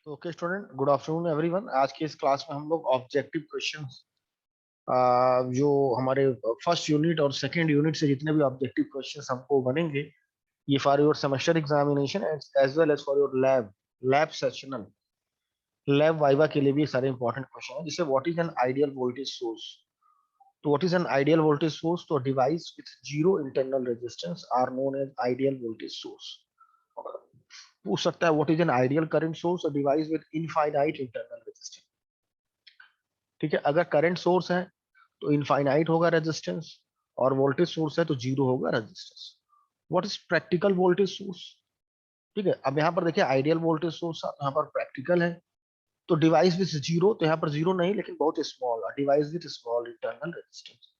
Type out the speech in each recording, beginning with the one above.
Okay student, good afternoon everyone. आज की इस क्लास में हम लोग ऑब्जेक्टिव क्वेश्चंस जो हमारे फर्स्ट यूनिट और सेकंड यूनिट से जितने भी ऑब्जेक्टिव क्वेश्चंस हमको बनेंगे, ये for your semester examination as well as for your lab sessional lab viva के लिए भी सारे इंपॉर्टेंट क्वेश्चन है। जैसे what is an ideal voltage source. तो what is an ideal voltage source? तो device with zero internal resistance are known as ideal voltage source. पूछ सकता है what is an ideal current source? A device with infinite internal resistance. ठीक है, अगर current source है तो infinite होगा रेजिस्टेंस, और वोल्टेज सोर्स है तो जीरो होगा resistance. What is practical voltage source? ठीक है, अब यहाँ पर देखिए आइडियल वोल्टेज सोर्स यहाँ पर प्रैक्टिकल है, तो डिवाइस विद जीरो, तो यहाँ पर जीरो नहीं लेकिन बहुत small, device with small internal resistance.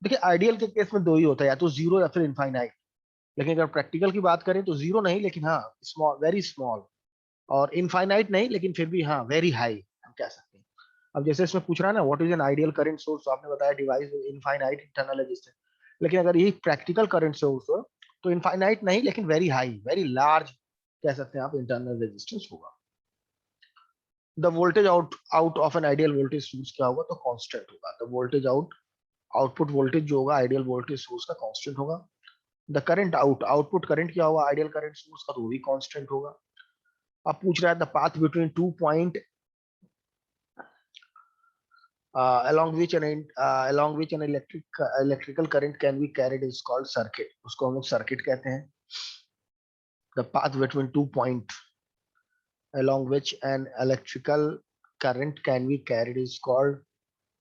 देखिए आइडियल के केस में दो ही होता है, या तो जीरो या फिर इनफाइनाइट। लेकिन अगर प्रैक्टिकल की बात करें तो जीरो नहीं लेकिन हाँ स्मॉल, वेरी स्मॉल, और इनफाइनाइट नहीं लेकिन फिर भी हाँ वेरी हाई हम कह सकते हैं। अब जैसे इसमें पूछ रहा है ना what is an ideal current source, तो आपने बताया device with infinite internal resistance. लेकिन अगर ये प्रैक्टिकल करंट सोर्स हो तो इनफाइनाइट नहीं लेकिन वेरी हाई, वेरी लार्ज कह सकते हैं आप इंटरनल रेजिस्टेंस होगा। The voltage out of N ideal voltage source क्या होगा? तो कांस्टेंट होगा। द वोल्टेज आउटपुट वोल्टेज जो होगा आइडियल वोल्टेज सोर्स का कांस्टेंट होगा। द करंट आउटपुट करंट क्या होगा आइडियल करंट सोर्स का? तो वो भी कांस्टेंट होगा। अब पूछ रहा है the path between 2 point along which an electrical current can be carried is called circuit. उसको हम लोग सर्किट कहते हैं। the path between 2 point along which an electrical current can be carried is called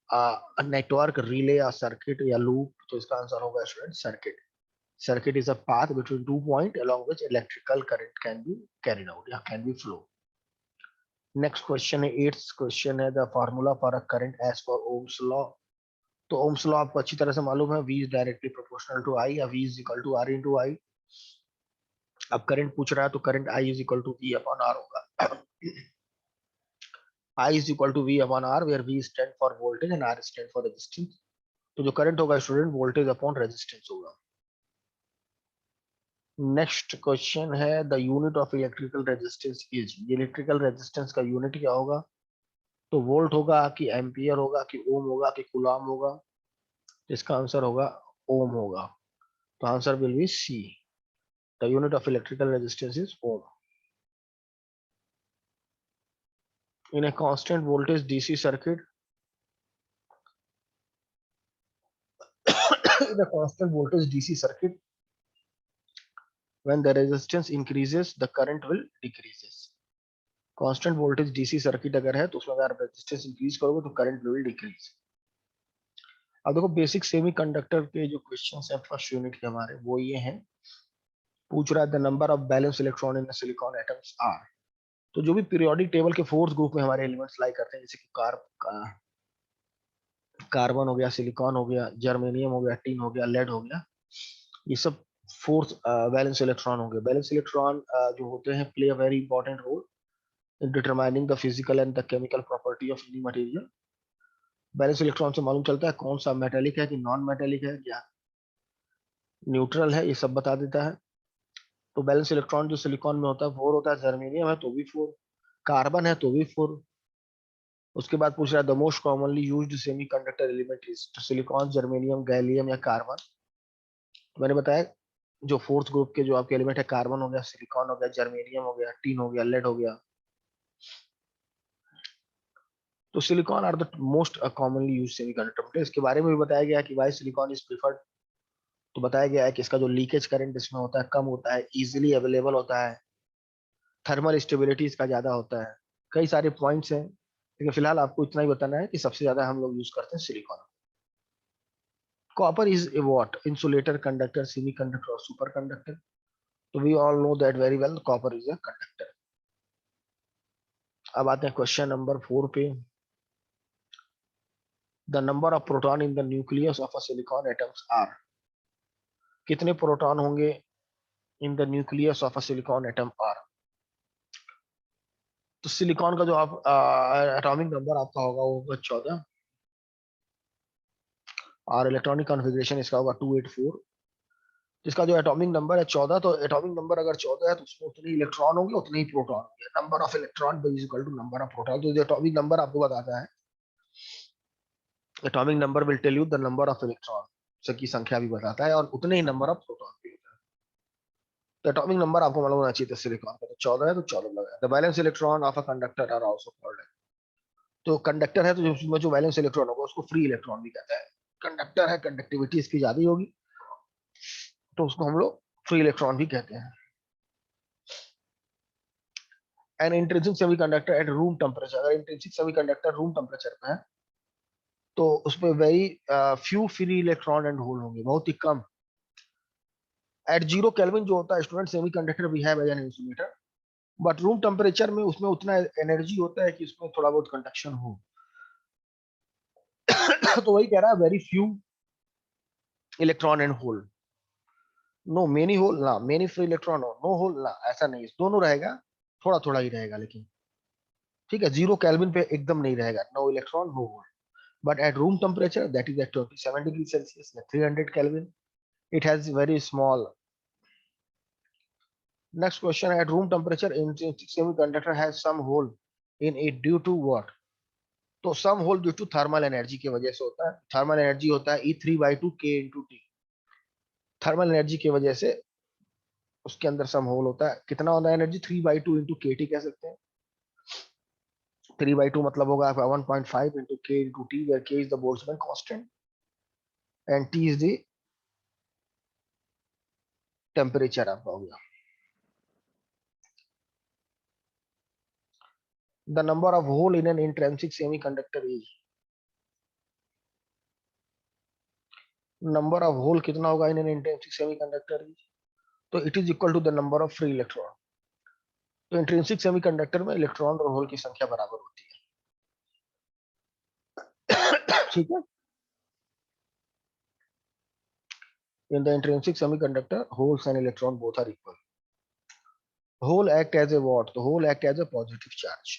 a network, relay, a circuit या loop। तो इसका answer होगा student circuit. circuit is a path between 2 point along which electrical current can be carried out या can be flow। Next question है, eighth question है, the formula for a current as for Ohm's law. तो Ohm's law आपको अच्छी तरह से मालूम है, V is directly proportional to I, या V is equal to R into I। अब करंट पूछ रहा है तो current I is equal to V upon R होगा। I is equal to V upon R, where V stand for voltage and R stand for resistance. तो जो current होगा student voltage upon resistance होगा। Next question है, the unit of electrical resistance is. Electrical resistance का unit क्या होगा? तो volt होगा कि एम्पियर होगा कि ओम होगा कि कूलम होगा? इसका आंसर होगा ओम होगा। तो answer will be C, the unit of electrical resistance is ohm. In a constant voltage DC circuit, in a constant voltage DC circuit, when the resistance increases, the current will decreases। Constant voltage DC circuit अगर है तो उसमें अगर आप resistance increase करोगे तो current will decrease. अब देखो बेसिक सेमीकंडक्टर के जो क्वेश्चंस हैं फर्स्ट यूनिट के हमारे, वो ये हैं। पूछ रहा है the number of valence electron in silicon atoms are. तो जो भी पीरियोडिक टेबल के फोर्थ ग्रुप में हमारे एलिमेंट्स लाई करते हैं, जैसे कि कार्बन हो गया, सिलिकॉन हो गया, जर्मेनियम हो गया, टिन हो गया, लेड हो गया, ये सब फोर्थ वैलेंस इलेक्ट्रॉन होंगे। वैलेंस इलेक्ट्रॉन जो होते हैं play a very important role in determining the physical and the chemical property of any material. Valence electron से मालूम चलता है कौन सा मेटेलिक है कि नॉन मेटेलिक है या न्यूट्रल है, ये सब बता देता है। तो बैलेंस इलेक्ट्रॉन जो सिलिकॉन में होता है 4 होता है, जर्मेनियम है तो भी 4, कार्बन है तो भी 4। उसके बाद पूछ रहा है the most commonly used semiconductor element is. तो सिलिकॉन, जर्मेनियम, गैलियम या कार्बन। मैंने बताया जो फोर्थ ग्रुप के जो आपके एलिमेंट है, कार्बन हो गया, सिलिकॉन हो गया, जर्मेनियम हो गया, टिन हो गया, लेड हो गया। तो silicon are the most commonly used semiconductor. इसके बारे में भी बताया गया कि वाई सिलिकॉन इज प्रिफर्ड। तो बताया गया है कि इसका जो लीकेज करंट इसमें होता है कम होता है, इजीली अवेलेबल होता है, थर्मल स्टेबिलिटी इसका ज्यादा होता है। कई सारे पॉइंट्स हैं, लेकिन फिलहाल आपको इतना ही बताना है कि सबसे ज्यादा हम लोग यूज करते हैं silicon. Copper is a what? Insulator, conductor, semiconductor और सुपर कंडक्टर। तो we all know that very well, copper is a conductor. अब आते हैं क्वेश्चन नंबर 4 पे। The number of proton in the nucleus of a silicon atoms are. कितने proton होंगे in the nucleus of a silicon atom are? तो silicon का जो आप एटॉमिक नंबर आपका होगा वो होगा 14, और इलेक्ट्रॉनिक कॉन्फ़िगरेशन इसका होगा 284। इसका जो एटॉमिक नंबर है 14, तो एटॉमिक नंबर अगर 14 है तो उसमें उतने इलेक्ट्रॉन होंगे उतने ही प्रोटॉन होंगे। Number of electron is equal to number of proton. तो जो एटॉमिक नंबर आपको बताता है, atomic number will tell you the number of electron की संख्या भी बताता है, और उतने ही नंबर ऑफ प्रोटॉन भी होता है। तो एटॉमिक नंबर आपको मालूम होना चाहिए सिलिकॉन का, तो 14 है तो 14 लगा। The valence electron of a conductor are also called. तो कंडक्टर है तो उसमें जो वैलेंस इलेक्ट्रॉन होगा उसको फ्री इलेक्ट्रॉन भी कहता है। कंडक्टर है, कंडक्टिविटी इसकी ज्यादा होगी, तो उसको हम लोग फ्री इलेक्ट्रॉन भी कहते हैं। An intrinsic semiconductor at room temperature, अगर इंट्रिंसिक सेमीकंडक्टर रूम टेम्परेचर पे है तो उसमें very few free electron and hole होंगे, बहुत ही कम। एट 0 केल्विन जो होता है student semiconductor behave as an insulator, but room temperature में उसमें उतना एनर्जी होता है कि उसमें थोड़ा बहुत कंडक्शन हो। तो वही कह रहा है very few electron and hole. No many hole ना मेनी फ्री इलेक्ट्रॉन हो, नो होल ना, ऐसा नहीं, दोनों रहेगा, थोड़ा थोड़ा ही रहेगा लेकिन। ठीक है, 0 केल्विन पे एकदम नहीं रहेगा, no electron no hole. But at room temperature, that is at 27 degrees Celsius, like 300 Kelvin, it has very small. Next question, at room temperature, intrinsic semiconductor has some hole in it due to what? तो some hole due to thermal energy की वजह से होता है। Thermal energy होता है E3/2 K into T। Thermal energy की वजह से उसके अंदर सम होल होता है। कितना होता है एनर्जी? 3/2 into KT कह सकते हैं। 3/2 मतलब होगा आपका 1.5 into K into T, where K is the Boltzmann constant and T is the temperature आपका हो गया। The number of hole in an intrinsic semiconductor is, number of hole कितना होगा in an intrinsic semiconductor is, तो it is equal to the number of free electron। तो intrinsic semiconductor में electron और whole की संख्या बराबर होती है। ठीक है, in the intrinsic semiconductor holes and electron both are equal। hole act as a what? तो hole act as a positive charge।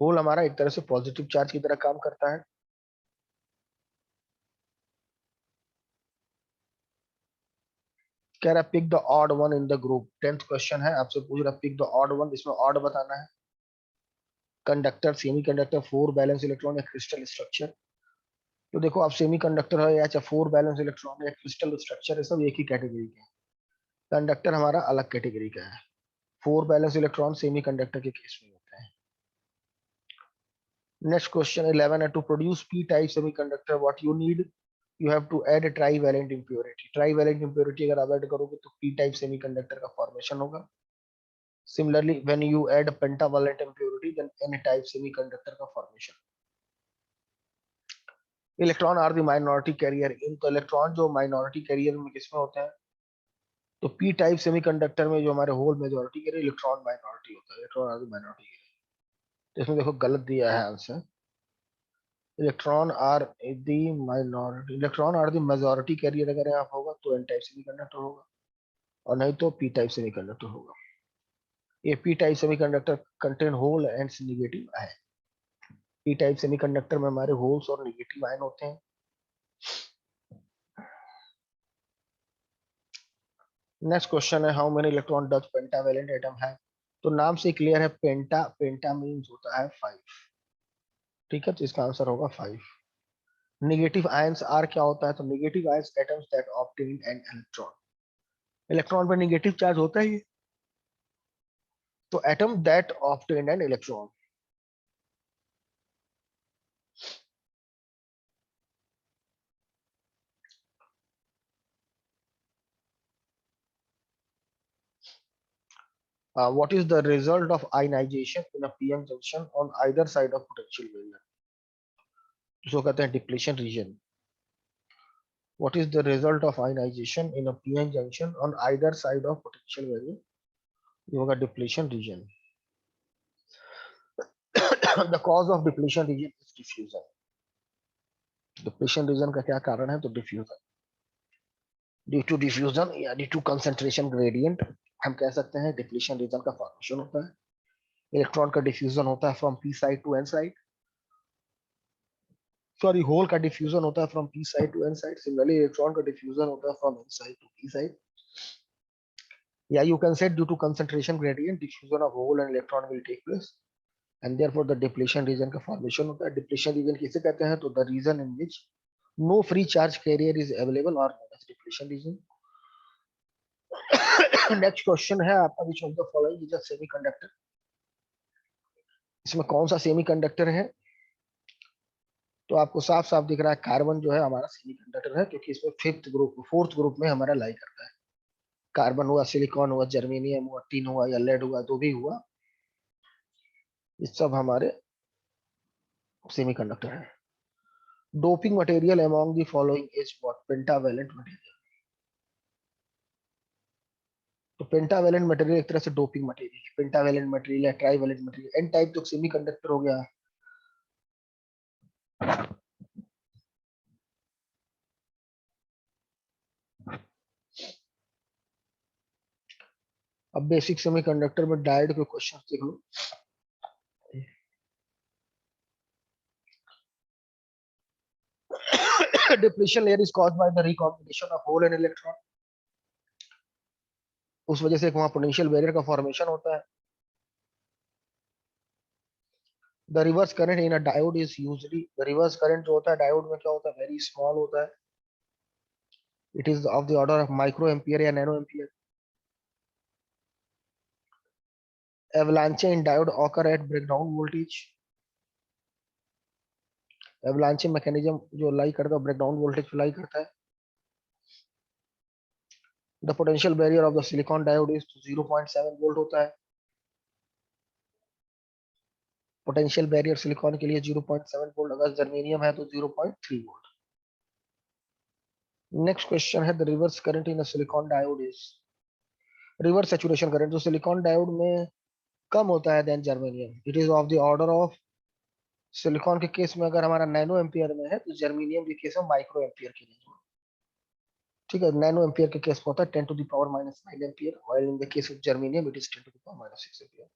Hole हमारा एक तरह से पॉजिटिव चार्ज की तरह काम करता है। कह रहा pick the odd one in the group. 10th question है, आपसे पूछ रहा पिक द ऑड वन, इसमें ऑड बताना है। कंडक्टर, सेमीकंडक्टर, 4 बैलेंस इलेक्ट्रॉन या क्रिस्टल स्ट्रक्चर। तो देखो आप सेमीकंडक्टर है या 4 बैलेंस इलेक्ट्रॉन या क्रिस्टल स्ट्रक्चर है, सब एक ही कैटेगरी के हैं। कंडक्टर हमारा अलग कैटेगरी का है। 4 बैलेंस इलेक्ट्रॉन सेमीकंडक्टर के केस में होते हैं। नेक्स्ट क्वेश्चन 11 है, to produce P type semiconductor what you need, you have to add trivalent impurity. Trivalent impurity अगर आप ऐड करोगे तो पी टाइप सेमीकंडक्टर का फॉर्मेशन होगा। Similarly when you add pentavalent impurity then N type semiconductor का formation. Electron are the minority carrier in, तो electron जो minority carrier में किसमें होते हैं? तो पी टाइप सेमीकंडक्टर में जो हमारे hole majority carrier electron minority होता है, electron are the minority carrier. तो इसमें देखो गलत दिया है answer, electron are the minority, electron are the majority carrier अगर यहाँ होगा तो एन टाइप सेमीकंडक्टर होगा, और नहीं तो पी टाइप सेमीकंडक्टर होगा। ये P type semiconductor contain hole and negative है। पी टाइप सेमीकंडक्टर में हमारे होल्स और नेगेटिव आयन होते हैं। नेक्स्ट क्वेश्चन है, how many electron does pentavalent atom है? तो नाम से क्लियर है, पेंटा, पेंटा मींस होता है 5। ठीक है, तो इसका आंसर होगा 5। नेगेटिव आयंस आर क्या होता है? तो negative ions atoms that obtain an electron. Electron पर नेगेटिव चार्ज होता ही है, तो atom that obtain an electron. What is the result of ionization in a p-n junction on either side of potential barrier? इसको कहते हैं depletion region. What is the result of ionization in a p-n junction on either side of potential barrier? ये होगा depletion region. The cause of depletion region is diffusion। Depletion region का क्या कारण है? तो डिफ्यूजन। ड्यू टू डिफ्यूजन या due to concentration gradient हम कह सकते हैं डिप्लीशन रीजन का फॉर्मेशन होता है। इलेक्ट्रॉन का डिफ्यूजन होता है from P side to N side. Sorry hole का डिफ्यूजन होता है from P side to N side, similarly electron का डिफ्यूजन होता है from N side to P side. या you can set due to concentration gradient diffusion of hole and electron will take place and therefore the depletion region का formation होता है. Depletion region किसे कहते हैं? तो the region in which no free charge carrier is available और known as depletion region. Next question है आपका, which of the following is a semiconductor. इसमें कौन सा सेमीकंडक्टर है? तो आपको साफ साफ दिख रहा है कार्बन जो है हमारा सेमीकंडक्टर है, क्योंकि इसमें फोर्थ ग्रुप में हमारा लाई करता है. कार्बन हुआ, सिलिकॉन हुआ, जर्मेनियम हुआ, टिन हुआ या लेड हुआ, जो भी हुआ, ये सब हमारे सेमीकंडक्टर है. Doping material among the following is what? Pentavalent material. तो पेंटावेलेंट मटेरियल एक तरह से डोपिंग मटेरियल है. पेंटावेलेंट मटेरियल है, ट्राइवेलेंट मटेरियल. एन टाइप तो सेमीकंडक्टर हो गया. अब बेसिक सेमीकंडक्टर में डायोड के क्वेश्चन देख लो. Depletion layer is caused by the recombination of hole and electron. उस वजह से वहां पोटेंशियल बैरियर का फॉर्मेशन होता है. The reverse current in a diode is usually, the reverse current जो होता है डायोड में क्या होता है? वेरी स्मॉल होता है. It is of the order of micro ampere या nano ampere. Avalanche in diode occur at breakdown voltage. Avalanche mechanism जो लाई करता है ब्रेकडाउन वोल्टेज पे लाई करता है. The potential barrier of the silicon diode is 0.7 volt होता है. पोटेंशियल बैरियर सिलिकॉन के लिए 0.7 वोल्ट, अगर जर्मेनियम है तो 0.3 वोल्ट. नेक्स्ट क्वेश्चन है, the reverse current in silicon diode is. Reverse saturation current जो सिलिकॉन डायोड में कम होता है than germanium, it is of the order of. Silicon के केस में अगर हमारा नैनो एम्पियर में है, तो जर्मेनियम के केस में माइक्रो एम्पियर की रेंज में. ठीक है, नैनो एम्पियर के केस में होता है 10 to the power -9 ampere, while in the case of germanium it is 10 to the power -6 ampere.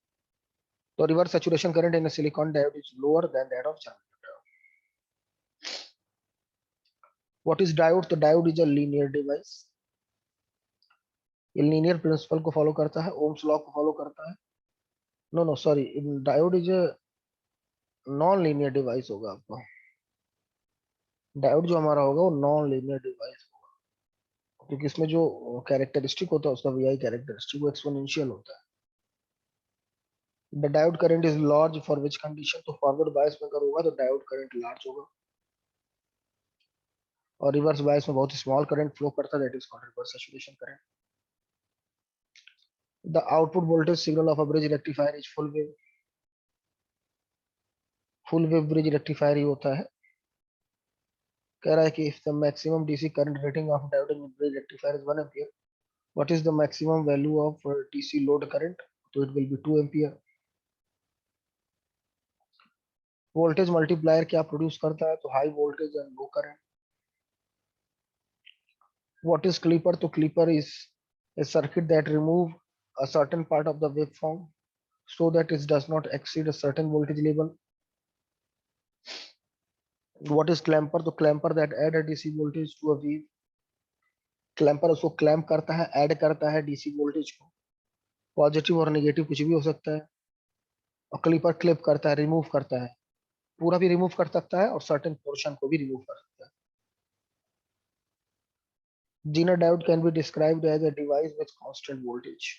तो reverse saturation current in silicon diode is lower than that of germanium. What is diode? तो diode is a linear device. ये linear principle को follow करता है, Ohm's law को follow करता है. No no sorry, diode is a non linear device होगा आपका. डायोड जो हमारा होगा वो नॉन लीनियर डिवाइस होगा, क्योंकि इसमें जो कैरेक्टरिस्टिक होता है उसका वीआई कैरेक्टरिस्टिक वो एक्सपोनेंशियल होता है. The diode current is large for which condition? तो फॉरवर्ड बायस में अगर होगा तो डायोड करंट लार्ज होगा, और रिवर्स बायस में बहुत स्मॉल करंट फ्लो करता है, that is called reverse saturation current. The output voltage signal of a bridge rectifier is full wave. Full wave bridge rectifier ही होता है. कह रहा है कि if the maximum DC current rating of diode in bridge rectifier is 1 ampere, what is the maximum value of DC load current? So it will be 2 ampere. Voltage multiplier क्या produce करता है? तो high voltage and low current. What is clipper? तो clipper is a circuit that remove a certain part of the waveform so that it does not exceed a certain voltage level. What is clamper? तो clamper that add a DC voltage to a wave. clamper उसको clamp करता है, add करता है DC voltage को. Positive और negative कुछ भी हो सकता है. और क्लिपर क्लिप करता है, रिमूव करता है. पूरा भी रिमूव कर सकता है और सर्टेन पोर्शन को भी रिमूव कर सकता है. Zener diode can be described as a device with constant voltage.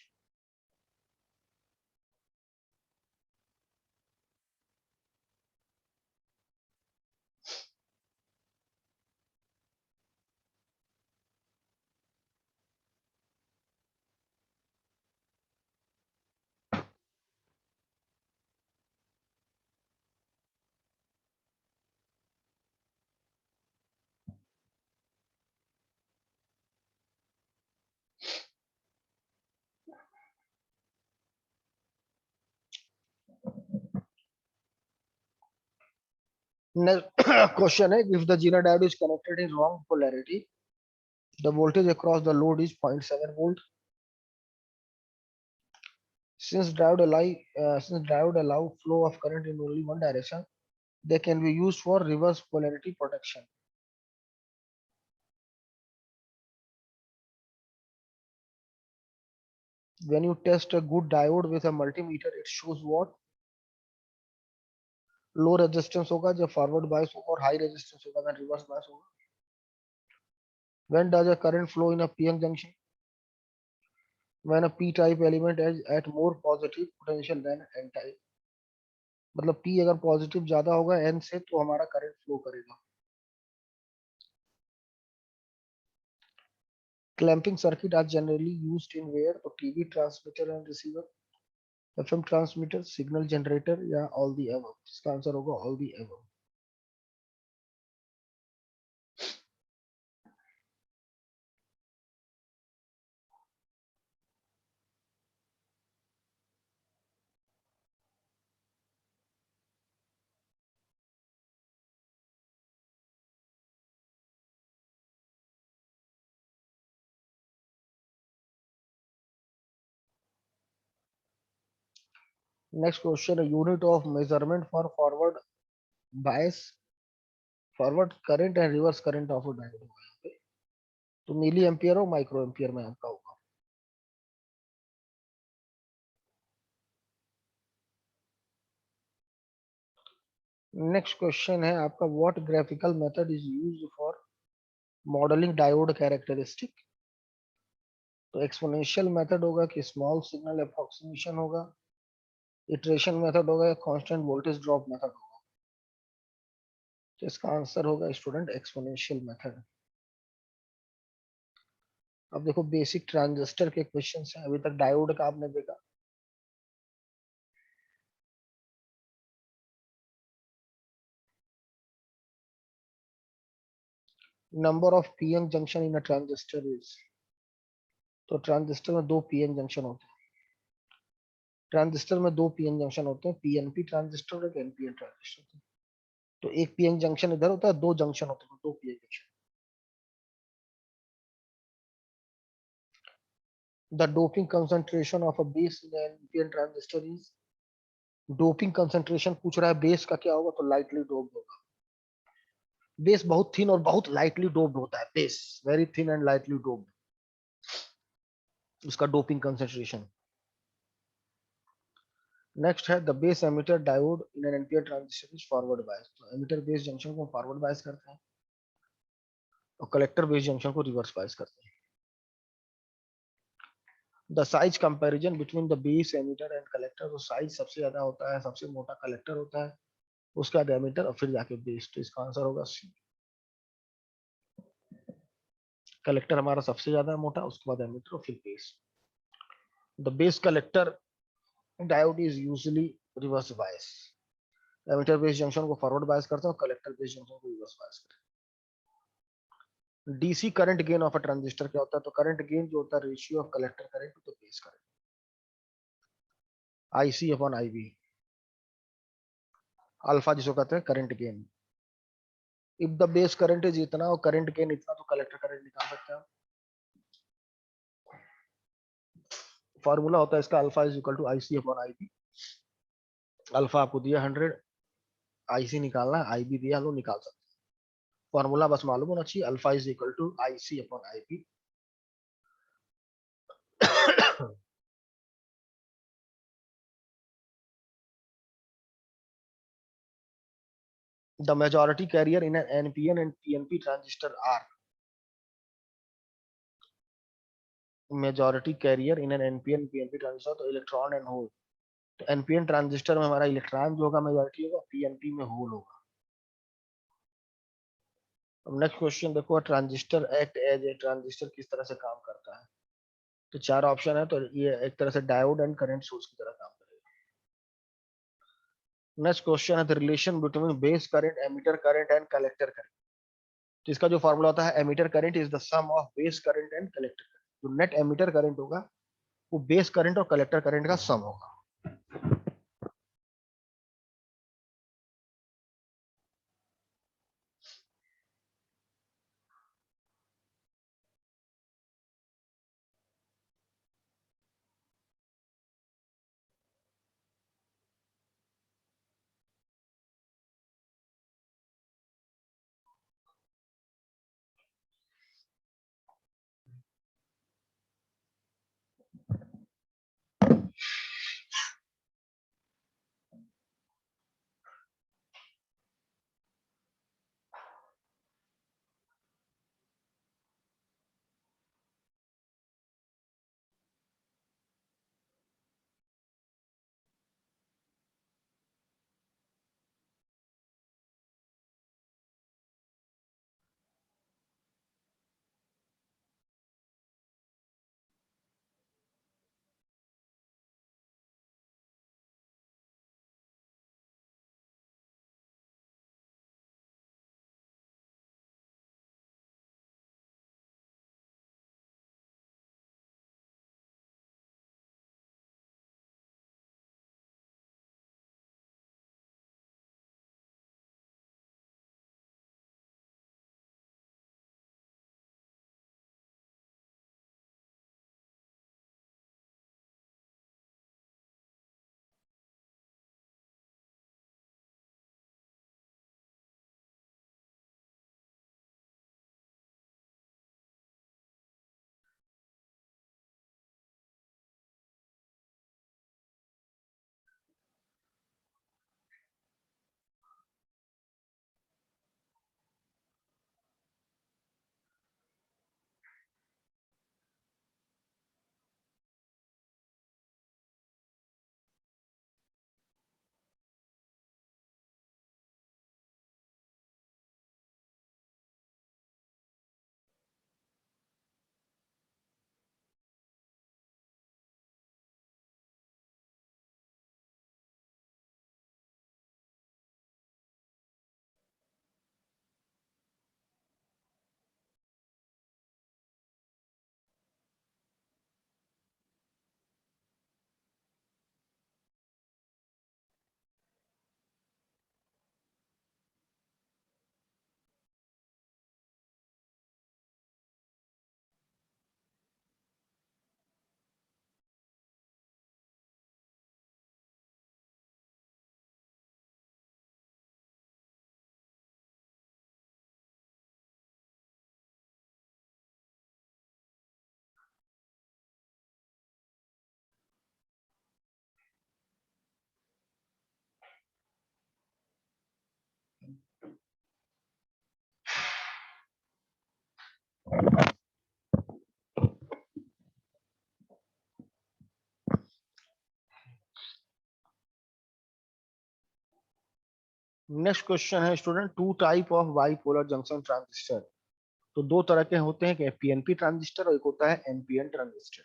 Next question है, if the Zener diode is connected in wrong polarity, the voltage across the load is 0.7 volt. Since diode allow flow of current in only one direction, They can be used for reverse polarity protection. When you test a good diode with a multimeter, it shows what? Low resistance होगा जब forward bias होगा, और high resistance होगा when reverse bias होगा. When does a current flow in a PN junction? When a p type element is at more positive potential than n type. मतलब p अगर positive ज्यादा होगा n से तो हमारा करंट फ्लो करेगा. Clamping circuit are generally used in where? तो TV transmitter and receiver, FM transmitter, signal generator, या ऑल दी अबव. इसका आंसर होगा all the above. Next question, unit of measurement for forward bias, forward current and reverse current of diode होगा यहाँ पे. तो milli ampere और micro ampere में आपका होगा. नेक्स्ट क्वेश्चन है आपका, what graphical method is used for modelling diode characteristic. तो एक्सपोनेंशियल मेथड होगा कि स्मॉल सिग्नल अप्रोक्सीमेशन होगा, इटरेशन मेथड होगा, या कांस्टेंट वोल्टेज ड्रॉप मेथड होगा. तो इसका आंसर होगा स्टूडेंट एक्सपोनेंशियल मेथड. अब देखो बेसिक ट्रांजिस्टर के क्वेश्चन हैं. अभी तक डायोड का आपने देखा. Number of PN junction in a transistor is. तो ट्रांजिस्टर में दो पीएन जंक्शन होते हैं. ट्रांजिस्टर में दो पीएन जंक्शन होते हैं, पीएनपी ट्रांजिस्टर और एक एनपीएन ट्रांजिस्टर. तो एक पीएन जंक्शन इधर होता है, दो जंक्शन होते हैं, दो PN junction. The doping concentration of a base in NPN transistor is. Doping concentration पूछ रहा है बेस का क्या होगा, तो लाइटली डोप्ड होगा. बेस बहुत थिन और बहुत लाइटली डोप्ड होता है. Base very thin and lightly doped, उसका डोपिंग कंसंट्रेशन. नेक्स्ट है the base emitter diode in an NPN transistor is forward bias. तो एमिटर बेस जंक्शन को फॉरवर्ड बायस करते हैं और कलेक्टर बेस जंक्शन को रिवर्स बायस करते हैं. The size comparison between the base emitter and collector. तो साइज सबसे ज्यादा होता है, सबसे मोटा कलेक्टर होता है, उसका डायमीटर और फिर जाके बेस. तो इसका आंसर होगा सी. कलेक्टर हमारा सबसे ज्यादा मोटा, उसके बाद एमिटर और फिर base. The base collector diode is usually reverse bias. Emitter base junction को फॉरवर्ड बायस करते हैं और कलेक्टर बेस जंक्शन को रिवर्स बायस करते हैं. DC current gain of a transistor क्या होता है? तो करंट गेन जो होता है ratio of collector current to the base current, IC upon IB. Alpha जिसको कहते हैं current gain. If the base current is इतना और करंट गेन इतना, तो कलेक्टर करंट निकाल सकते हैं. फॉर्मूला होता है इसका, alpha is equal to IC upon IB. Alpha आपको दिया 100, आईसी निकालना है, आईबी दिया, लो निकाल सकते हैं. फॉर्मूला बस मालूम होना चाहिए, alpha is equal to IC upon IB. The majority carrier in an NPN and PNP transistor are. Majority carrier in an NPN PNP transistor, तो इलेक्ट्रॉन एंड होल. तो एनपीएन ट्रांजिस्टर में हमारा इलेक्ट्रॉन जो होगा मेजॉरिटी होगा, PNP में hole होगा. अब नेक्स्ट क्वेश्चन देखो, transistor act as a. Transistor किस तरह से काम करता है? तो चार ऑप्शन है, तो ये एक तरह से डायोड एंड करंट सोर्स की तरह काम करेगा. नेक्स्ट क्वेश्चन है the relation between base current, emitter current and collector current. तो इसका जो फॉर्मूला होता है, emitter current is the sum of base current and collector current. जो नेट एमीटर करंट होगा वो बेस करंट और कलेक्टर करंट का सम होगा. नेक्स्ट क्वेश्चन है student, two type of bipolar junction transistor. तो दो तरह के होते हैं, एक पीएनपी ट्रांजिस्टर और एक होता है एनपीएन ट्रांजिस्टर।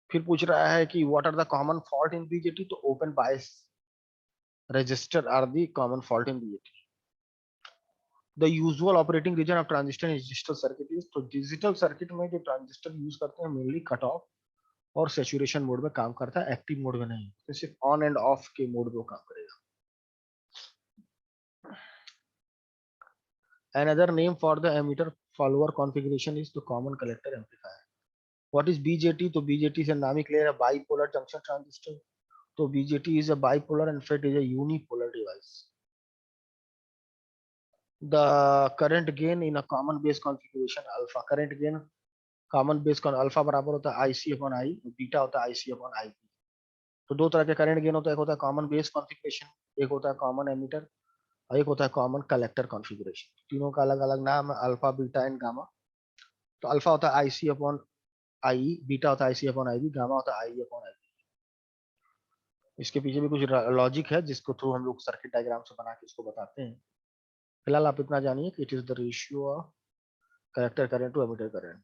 फिर पूछ रहा है कि what are the common fault in BJT. तो open bias resistor are the common fault in BJT. The usual operating region of transistor in digital circuit is. तो डिजिटल सर्किट में जो ट्रांजिस्टर यूज करते हैं मेनली कट ऑफ और saturation mode में काम करता है, एक्टिव मोड में नहीं। तो सिर्फ ऑन एंड ऑफ के मोड में काम करेगा। Another name for the emitter follower configuration is the common collector amplifier. What is BJT? तो BJT से नाम ही क्लियर है, बाइपोलर जंक्शन ट्रांजिस्टर। तो BJT is a bipolar and FET is a unipolar device. The current gain in a common base configuration alpha, current gain common base con alpha बराबर होता है IC upon I, beta होता है IC upon IP। तो दो तरह के current gain होता है, एक होता है कॉमन बेस कॉन्फ़िगरेशन, एक होता है कॉमन एमीटर और एक होता है कॉमन कलेक्टर कॉन्फ़िगरेशन। तीनों का अलग अलग नाम है, अल्फा बीटा एंड गामा। तो अल्फा होता है IC अपॉन आई, बीटा होता है IC अपॉन IB, गामा होता है आई अपॉन आई। इसके पीछे भी कुछ लॉजिक है जिसको थ्रू हम लोग सर्किट डायग्राम से बना के इसको बताते हैं। फिलहाल आप इतना जानिए कि it is the ratio of collector current to emitter current.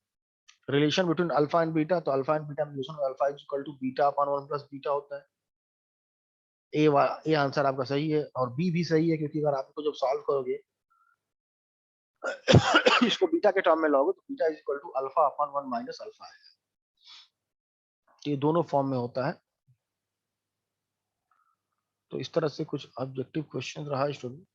Relation between alpha and beta. तो अल्फा एंड बीटा में relation alpha is equal to beta upon 1 plus beta होता है। ए आंसर आपका सही है और बी भी सही है, क्योंकि अगर आप इसको जब सॉल्व करोगे इसको बीटा के टर्म में लोगे तो beta is equal to alpha upon 1 minus alpha है। ये दोनों फॉर्म में होता है। तो इस तरह से कुछ ऑब्जेक्टिव क्वेश्चन रहा स्टूडेंट।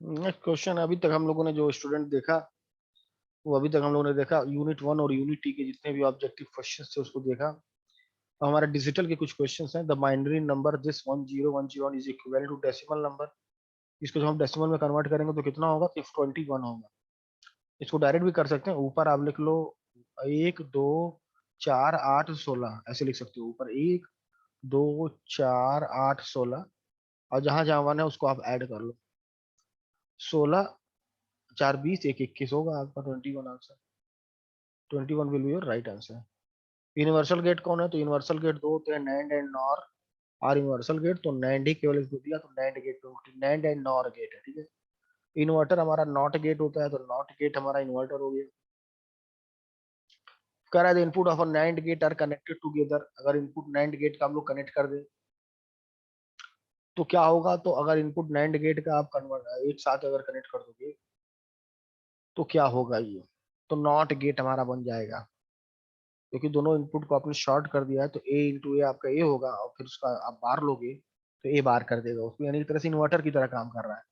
नेक्स्ट क्वेश्चन, अभी तक हम लोगों ने जो स्टूडेंट देखा वो अभी तक हम लोगों ने देखा यूनिट 1 और यूनिट 2 के जितने भी ऑब्जेक्टिव क्वेश्चन थे उसको देखा। तो हमारे डिजिटल के कुछ क्वेश्चन हैं। The binary number this 10101 is equivalent to decimal number. इसको जब हम डेसिमल में कन्वर्ट करेंगे तो कितना होगा? तो 21 होगा। इसको डायरेक्ट भी कर सकते हैं, ऊपर आप लिख लो 1 2 4 8 16, ऐसे लिख सकते हो। ऊपर 1 2 4 8 16 और जहां जहां 1 है उसको आप ऐड कर लो। 16 4 20 1 21 होगा आपका 21 answer. 21 will be your right answer. Universal gate कौन है? तो यूनिवर्सल गेट दो होते हैं, नैंड एंड नॉर। और यूनिवर्सल गेट तो नैंड ही केवल इसको दिया, तो नैंड गेट पे नैंड एंड नॉर गेट है, ठीक है। इन्वर्टर हमारा नॉट गेट होता है, तो नॉट गेट हमारा इन्वर्टर हो गया। कह रहा है input of a NAND gate are connected together. अगर इनपुट नैंड गेट का हम लोग कनेक्ट कर दे तो क्या होगा? तो अगर इनपुट नैंड गेट का आप कन्वर्ट एक साथ अगर कनेक्ट कर दोगे तो क्या होगा ये? तो नॉट गेट हमारा बन जाएगा, क्योंकि दोनों इनपुट को आपने शॉर्ट कर दिया है। तो ए इंटू ए आपका ए होगा और फिर उसका आप बार लोगे तो ए बार कर देगा उसको, यानी एक तरह से इन्वर्टर की तरह काम कर रहा है।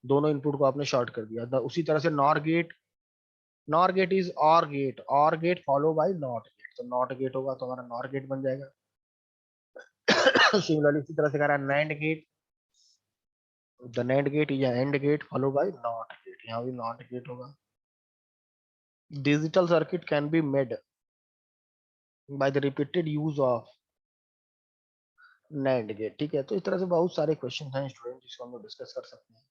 दोनों इनपुट को आपने शॉर्ट कर दिया। उसी तरह से NOR gate, NOR gate is OR gate follow by NOT gate. तो नॉट गेट होगा तो हमारा नॉर गेट बन जाएगा। सिमिलरली इसी तरह से कह रहा है NAND gate, the NAND gate is AND gate follow by NOT gate, यहाँ भी नॉट गेट होगा। Digital circuit can be made by the repeated use of NAND gate, ठीक है। तो इस तरह से बहुत सारे क्वेश्चन हैं स्टूडेंट जिसको हम लोग डिस्कस कर सकते हैं।